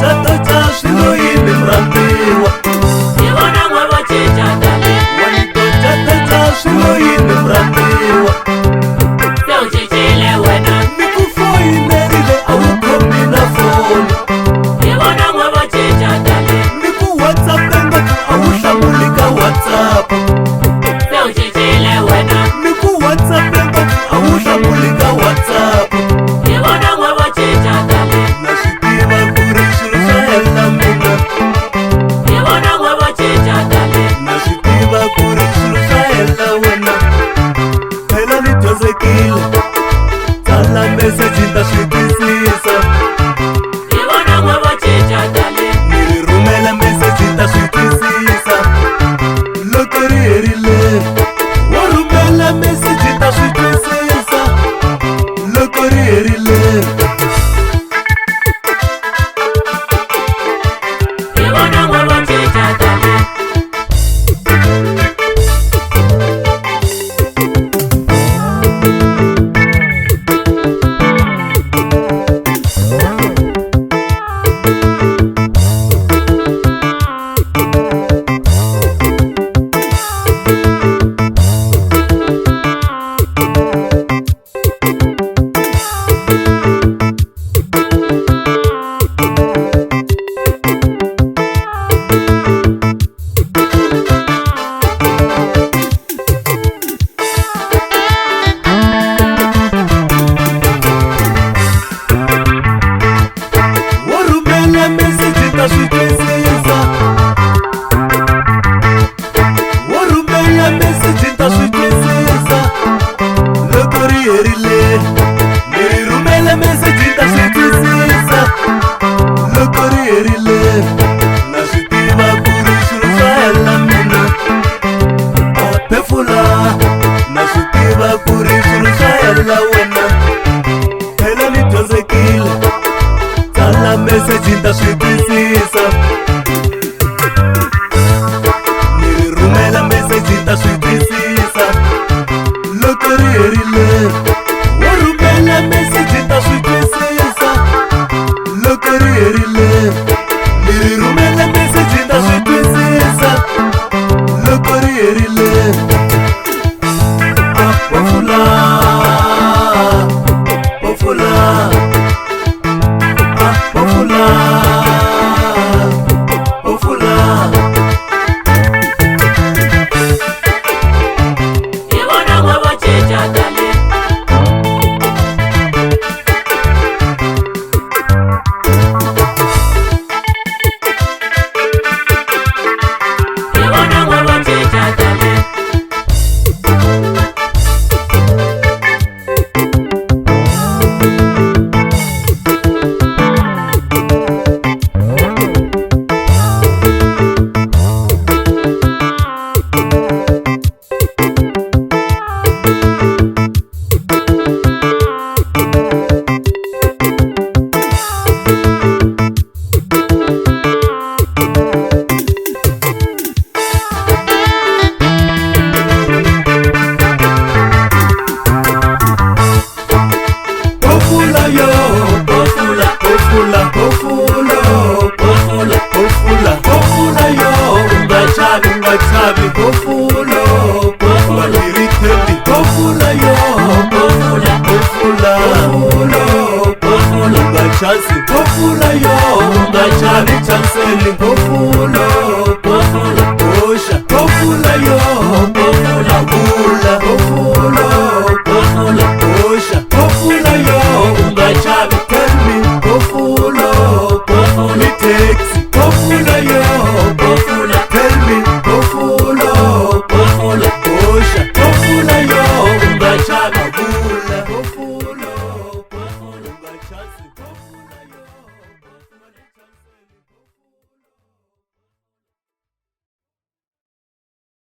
tocha swilo yini mrambiwa Ibona ngoba chicha dale tocha swilo yini mrambiwa Sewuchichile wena nikufoyinerile awukhomi na foni Ibona ngoba chicha dale nikuwhatsappenge awuhlamuli ka whatsapp Sewuchichile wena nikuwhatsappenge awuhlamuli ka whatsapp Ibona ngoba chicha dale na swi tiva ku ri swilo swa hela mina Ibona ngoba chicha dale na swi tiva ku ri swilo swa hela wena phela ni dyondzekile tsala meseji ta swi twisisa Ibona ngoba chicha dale ni rhumela meseji ta swi twisisa loko ri herile wo rhumela meseji ta swi twisisa loko ri herile Ibona ngoba chicha dale wo rhumela meseji ta swi twisisa wo rhumela meseji ta swi twisisa loko ri herile ni ri rhumela meseji ta swi twisisa loko ri herile na swi tiva ku ri swilo swa hela mina a phefula na swi tiva ku ri swilo swa hela wena phela ni dyondzekile tsala meseji ta swi twisisa ni ri rhumela meseji ta swi twisisa loko ri herile wo rhumela meseji ta swi twisisa loko ri herile ni ri rhumela meseji ta swi twisisa loko ri herile a pofula pofula pofula pofula Ibona ngoba chicha dale Ibona ngoba chicha dale pofula yo pofula pofula pofula pofula pofula pofula yo ungachavi pofula pofula irithembi pofula yo pofula pofula pofula pofula ungachansi pofula yo ungachavi chanseli pofula